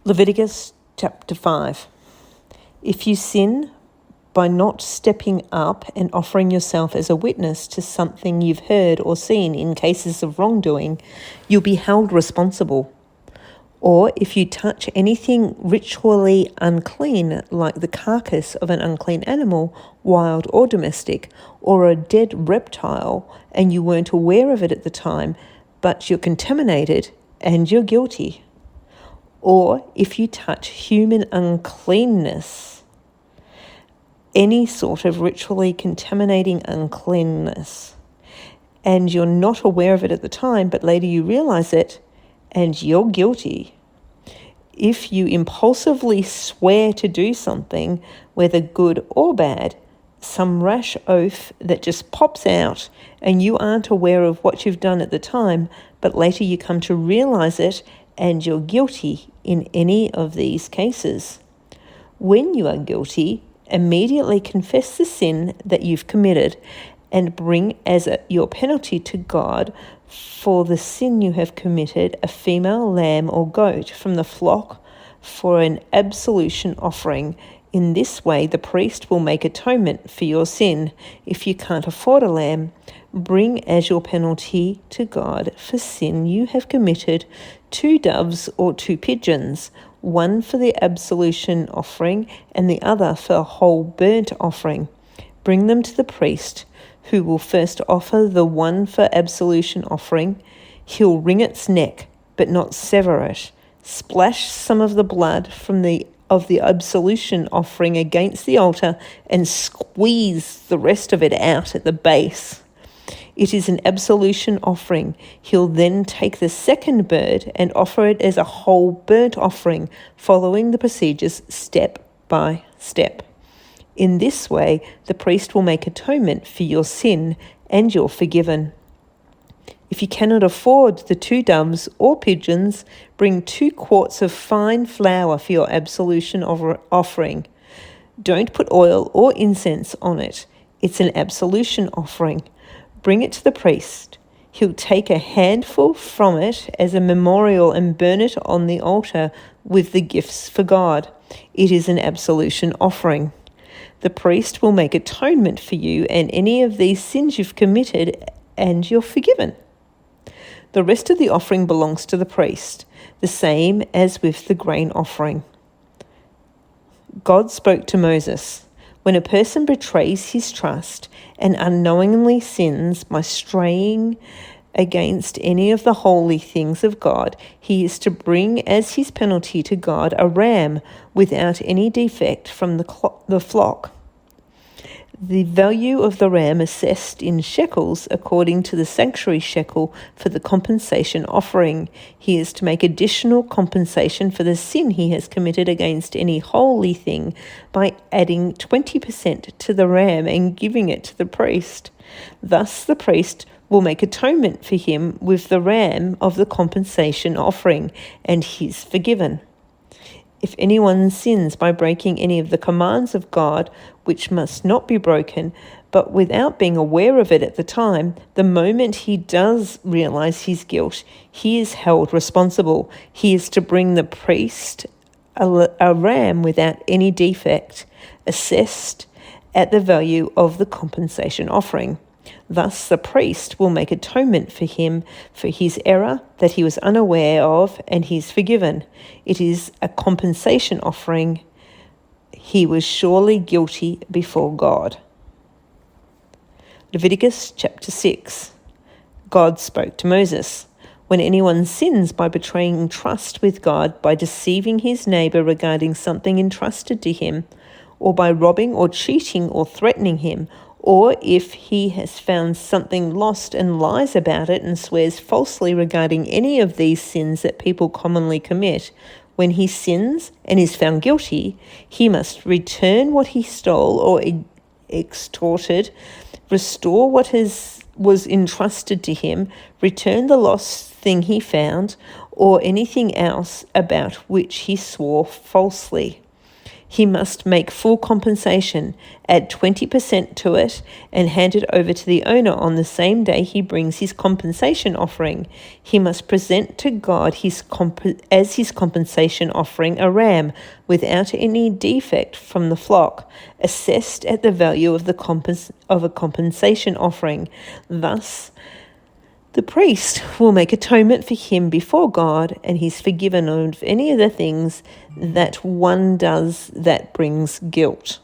Leviticus chapter 5. If you sin by not stepping up and offering yourself as a witness to something you've heard or seen in cases of wrongdoing, you'll be held responsible. Or if you touch anything ritually unclean, like the carcass of an unclean animal, wild or domestic, or a dead reptile, and you weren't aware of it at the time, but you're contaminated and you're guilty. Or if you touch human uncleanness, any sort of ritually contaminating uncleanness, and you're not aware of it at the time, but later you realize it, and you're guilty. If you impulsively swear to do something, whether good or bad, some rash oath that just pops out, and you aren't aware of what you've done at the time, but later you come to realize it, and you're guilty in any of these cases. When you are guilty, immediately confess the sin that you've committed and bring as your penalty to God for the sin you have committed a female lamb or goat from the flock for an absolution offering. In this way, the priest will make atonement for your sin. If you can't afford a lamb, bring as your penalty to God for sin you have committed 2 doves or 2 pigeons, one for the absolution offering and the other for a whole burnt offering. Bring them to the priest, who will first offer the one for absolution offering. He'll wring its neck, but not sever it. Splash some of the blood of the absolution offering against the altar and squeeze the rest of it out at the base. It is an absolution offering. He'll then take the second bird and offer it as a whole burnt offering, following the procedures step by step. In this way, the priest will make atonement for your sin and you're forgiven. If you cannot afford the 2 doves or pigeons, bring 2 quarts of fine flour for your absolution offering. Don't put oil or incense on it. It's an absolution offering. Bring it to the priest. He'll take a handful from it as a memorial and burn it on the altar with the gifts for God. It is an absolution offering. The priest will make atonement for you and any of these sins you've committed, and you're forgiven. The rest of the offering belongs to the priest, the same as with the grain offering. God spoke to Moses. When a person betrays his trust and unknowingly sins by straying against any of the holy things of God, he is to bring as his penalty to God a ram without any defect from the flock. The value of the ram assessed in shekels according to the sanctuary shekel for the compensation offering. He is to make additional compensation for the sin he has committed against any holy thing by adding 20% to the ram and giving it to the priest. Thus the priest will make atonement for him with the ram of the compensation offering, and he's forgiven. If anyone sins by breaking any of the commands of God, which must not be broken, but without being aware of it at the time, the moment he does realize his guilt, he is held responsible. He is to bring the priest a ram without any defect, assessed at the value of the compensation offering. Thus the priest will make atonement for him for his error that he was unaware of, and he is forgiven. It is a compensation offering. He was surely guilty before God. Leviticus chapter 6. God spoke to Moses. When anyone sins by betraying trust with God, by deceiving his neighbor regarding something entrusted to him, or by robbing or cheating or threatening him, or if he has found something lost and lies about it and swears falsely regarding any of these sins that people commonly commit, when he sins and is found guilty, he must return what he stole or extorted, restore what was entrusted to him, return the lost thing he found, or anything else about which he swore falsely. He must make full compensation, add 20% to it, and hand it over to the owner on the same day he brings his compensation offering. He must present to God as his compensation offering a ram without any defect from the flock, assessed at the value of a compensation offering. Thus, the priest will make atonement for him before God, and he's forgiven of any of the things that one does that brings guilt.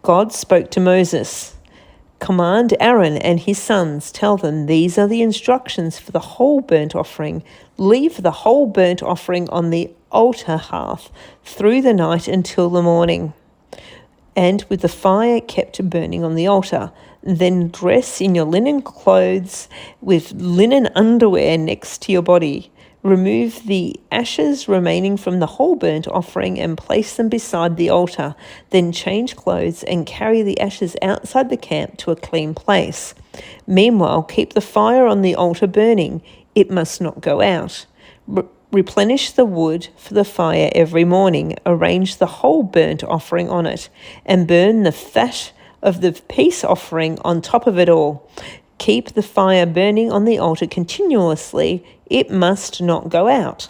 God spoke to Moses, "Command Aaron and his sons, tell them these are the instructions for the whole burnt offering. Leave the whole burnt offering on the altar hearth through the night until the morning, and with the fire kept burning on the altar. Then dress in your linen clothes with linen underwear next to your body. Remove the ashes remaining from the whole burnt offering and place them beside the altar. Then change clothes and carry the ashes outside the camp to a clean place. Meanwhile, keep the fire on the altar burning. It must not go out. Replenish the wood for the fire every morning. Arrange the whole burnt offering on it, and burn the fat of the peace offering on top of it all. Keep the fire burning on the altar continuously. It must not go out."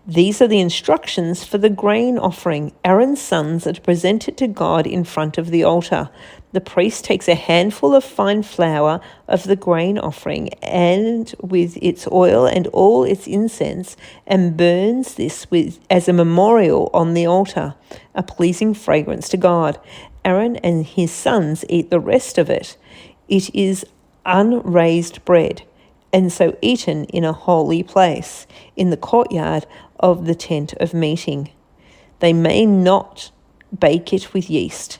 These are the instructions for the grain offering. Aaron's sons are to present it to God in front of the altar. The priest takes a handful of fine flour of the grain offering, and with its oil and all its incense, and burns this as a memorial on the altar, a pleasing fragrance to God. Aaron and his sons eat the rest of it. It is unraised bread, and so eaten in a holy place, in the courtyard of the tent of meeting. They may not bake it with yeast.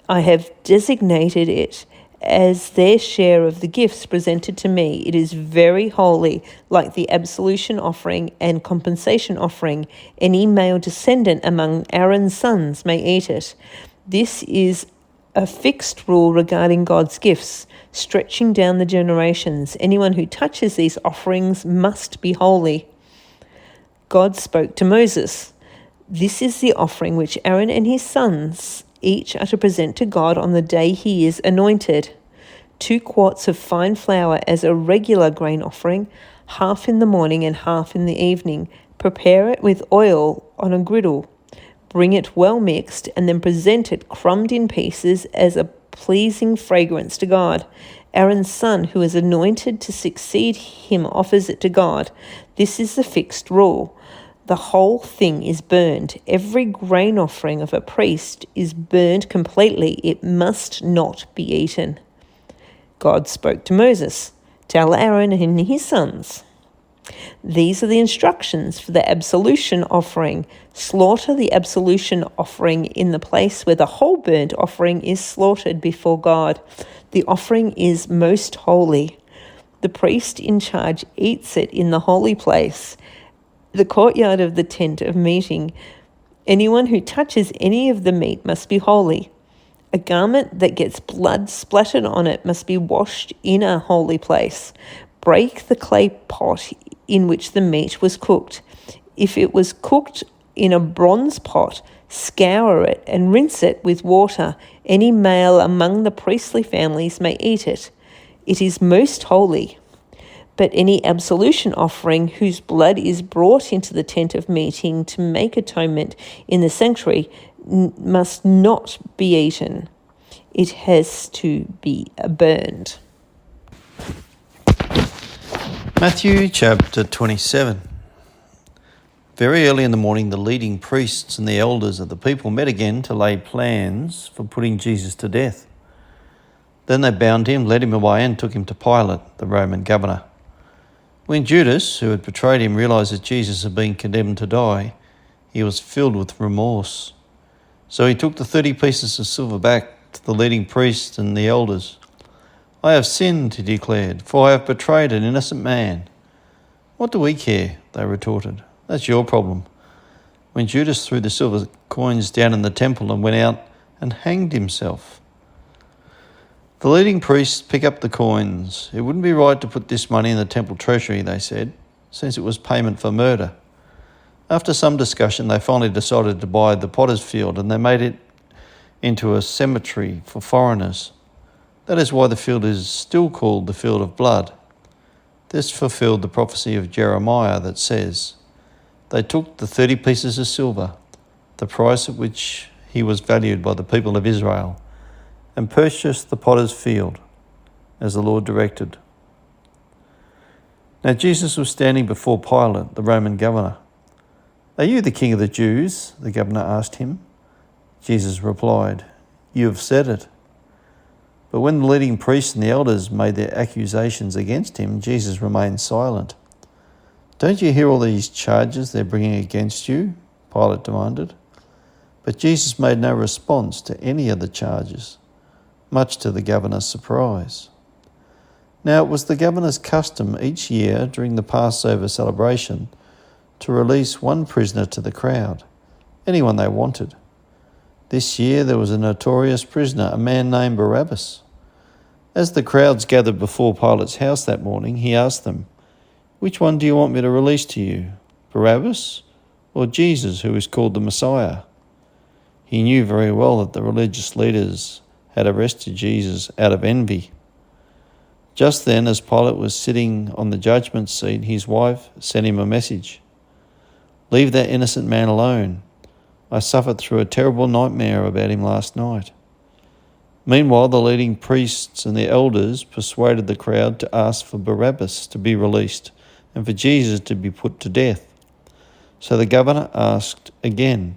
I have designated it as their share of the gifts presented to me. It is very holy, like the absolution offering and compensation offering. Any male descendant among Aaron's sons may eat it. This is a fixed rule regarding God's gifts, stretching down the generations. Anyone who touches these offerings must be holy. God spoke to Moses, "This is the offering which Aaron and his sons each are to present to God on the day he is anointed. 2 quarts of fine flour as a regular grain offering, half in the morning and half in the evening. Prepare it with oil on a griddle. Bring it well mixed, and then present it crumbed in pieces as a pleasing fragrance to God. Aaron's son, who is anointed to succeed him, offers it to God. This is the fixed rule. The whole thing is burned. Every grain offering of a priest is burned completely. It must not be eaten." God spoke to Moses, "Tell Aaron and his sons, these are the instructions for the absolution offering. Slaughter the absolution offering in the place where the whole burnt offering is slaughtered before God. The offering is most holy. The priest in charge eats it in the holy place, the courtyard of the tent of meeting. Anyone who touches any of the meat must be holy. A garment that gets blood splattered on it must be washed in a holy place. Break the clay pot in which the meat was cooked. If it was cooked in a bronze pot, scour it and rinse it with water. Any male among the priestly families may eat it. It is most holy. But any absolution offering whose blood is brought into the tent of meeting to make atonement in the sanctuary must not be eaten. It has to be burned." Matthew chapter 27. Very early in the morning, the leading priests and the elders of the people met again to lay plans for putting Jesus to death. Then they bound him, led him away, and took him to Pilate, the Roman governor. When Judas, who had betrayed him, realized that Jesus had been condemned to die, he was filled with remorse. So he took the 30 pieces of silver back to the leading priests and the elders. "I have sinned," he declared, "for I have betrayed an innocent man." "What do we care?" they retorted. "That's your problem." When Judas threw the silver coins down in the temple and went out and hanged himself. The leading priests picked up the coins. "It wouldn't be right to put this money in the temple treasury," they said, "since it was payment for murder." After some discussion, they finally decided to buy the potter's field, and they made it into a cemetery for foreigners. That is why the field is still called the field of blood. This fulfilled the prophecy of Jeremiah that says, "They took the 30 pieces of silver, the price at which he was valued by the people of Israel, and purchased the potter's field, as the Lord directed." Now Jesus was standing before Pilate, the Roman governor. "Are you the king of the Jews?" the governor asked him. Jesus replied, "You have said it." But when the leading priests and the elders made their accusations against him, Jesus remained silent. "Don't you hear all these charges they're bringing against you?" Pilate demanded. But Jesus made no response to any of the charges, much to the governor's surprise. Now it was the governor's custom each year during the Passover celebration to release one prisoner to the crowd, anyone they wanted. This year there was a notorious prisoner, a man named Barabbas. As the crowds gathered before Pilate's house that morning, he asked them, "Which one do you want me to release to you, Barabbas or Jesus, who is called the Messiah?" He knew very well that the religious leaders had arrested Jesus out of envy. Just then, as Pilate was sitting on the judgment seat, his wife sent him a message. "Leave that innocent man alone. I suffered through a terrible nightmare about him last night." Meanwhile, the leading priests and the elders persuaded the crowd to ask for Barabbas to be released and for Jesus to be put to death. So the governor asked again,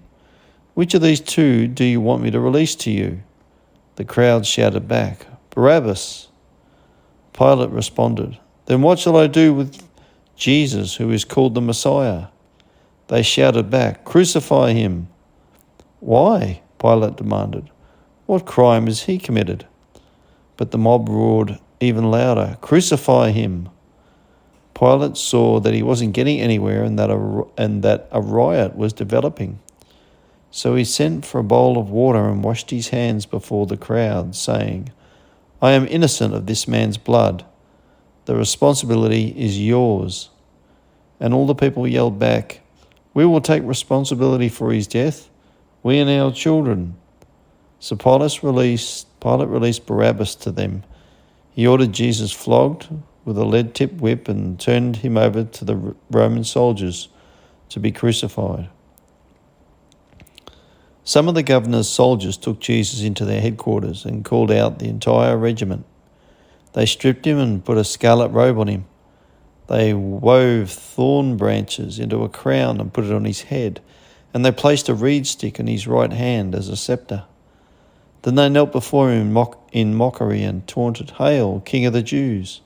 "Which of these two do you want me to release to you?" The crowd shouted back, "Barabbas." Pilate responded, "Then what shall I do with Jesus, who is called the Messiah?" They shouted back, "Crucify him." "Why?" Pilate demanded. "What crime has he committed?" But the mob roared even louder, "Crucify him." Pilate saw that he wasn't getting anywhere and that a riot was developing. So he sent for a bowl of water and washed his hands before the crowd, saying, "I am innocent of this man's blood. The responsibility is yours." And all the people yelled back, "We will take responsibility for his death, we and our children." So Pilate released Barabbas to them. He ordered Jesus flogged with a lead-tipped whip and turned him over to the Roman soldiers to be crucified. Some of the governor's soldiers took Jesus into their headquarters and called out the entire regiment. They stripped him and put a scarlet robe on him. They wove thorn branches into a crown and put it on his head, and they placed a reed stick in his right hand as a scepter. Then they knelt before him in mockery and taunted, "Hail, King of the Jews!"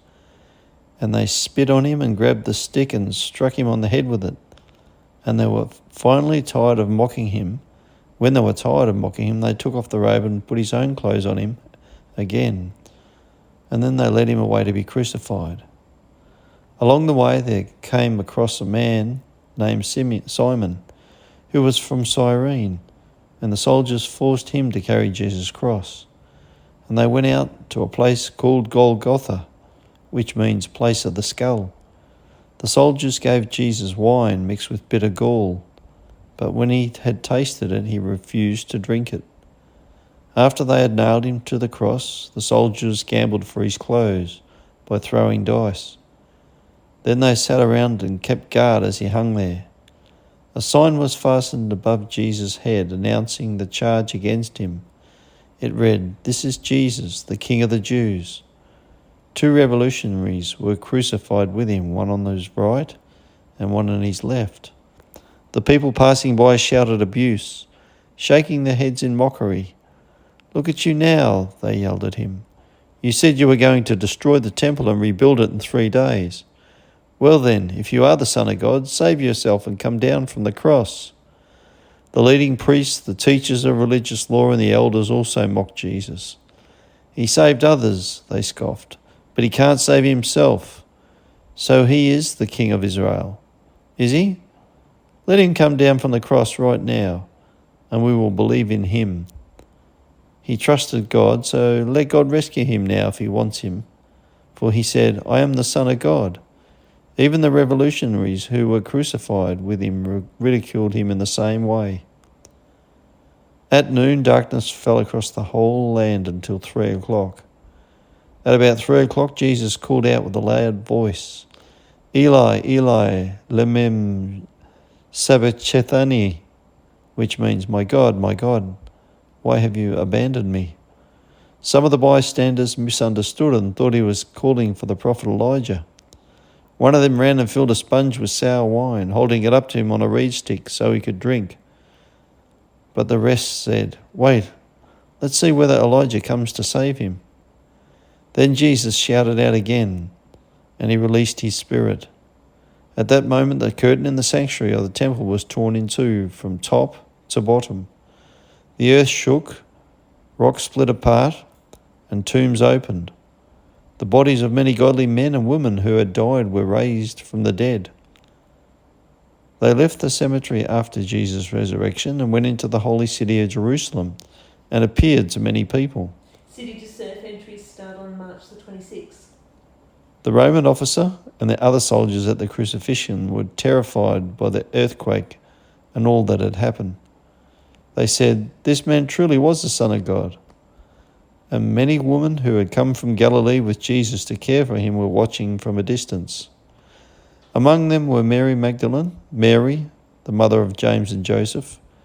And they spit on him and grabbed the stick and struck him on the head with it. And they were finally tired of mocking him. When they were tired of mocking him, they took off the robe and put his own clothes on him again. And then they led him away to be crucified. Along the way, they came across a man named Simon, who was from Cyrene, and the soldiers forced him to carry Jesus' cross. And they went out to a place called Golgotha, which means place of the skull. The soldiers gave Jesus wine mixed with bitter gall, but when he had tasted it, he refused to drink it. After they had nailed him to the cross, the soldiers gambled for his clothes by throwing dice. Then they sat around and kept guard as he hung there. A sign was fastened above Jesus' head announcing the charge against him. It read, "This is Jesus, the King of the Jews." 2 revolutionaries were crucified with him, one on his right and one on his left. The people passing by shouted abuse, shaking their heads in mockery. "Look at you now," they yelled at him. "You said you were going to destroy the temple and rebuild it in 3 days. Well then, if you are the Son of God, save yourself and come down from the cross." The leading priests, the teachers of religious law, and the elders also mocked Jesus. "He saved others," they scoffed, "but he can't save himself. So he is the King of Israel, is he? Let him come down from the cross right now, and we will believe in him. He trusted God, so let God rescue him now if he wants him. For he said, 'I am the Son of God.' Even the revolutionaries who were crucified with him ridiculed him in the same way. At noon, darkness fell across the whole land until 3 o'clock. At about 3 o'clock, Jesus called out with a loud voice, "Eli, Eli, lemem sabachthani," which means, my God, why have you abandoned me?" Some of the bystanders misunderstood and thought he was calling for the prophet Elijah. One of them ran and filled a sponge with sour wine, holding it up to him on a reed stick so he could drink. But the rest said, "Wait, let's see whether Elijah comes to save him." Then Jesus shouted out again, and he released his spirit. At that moment, the curtain in the sanctuary of the temple was torn in two from top to bottom. The earth shook, rocks split apart, and tombs opened. The bodies of many godly men and women who had died were raised from the dead. They left the cemetery after Jesus' resurrection and went into the holy city of Jerusalem and appeared to many people. City to surf entries start on March the 26th. The Roman officer and the other soldiers at the crucifixion were terrified by the earthquake and all that had happened. They said, "This man truly was the Son of God." And many women who had come from Galilee with Jesus to care for him were watching from a distance. Among them were Mary Magdalene, Mary, the mother of James and Joseph,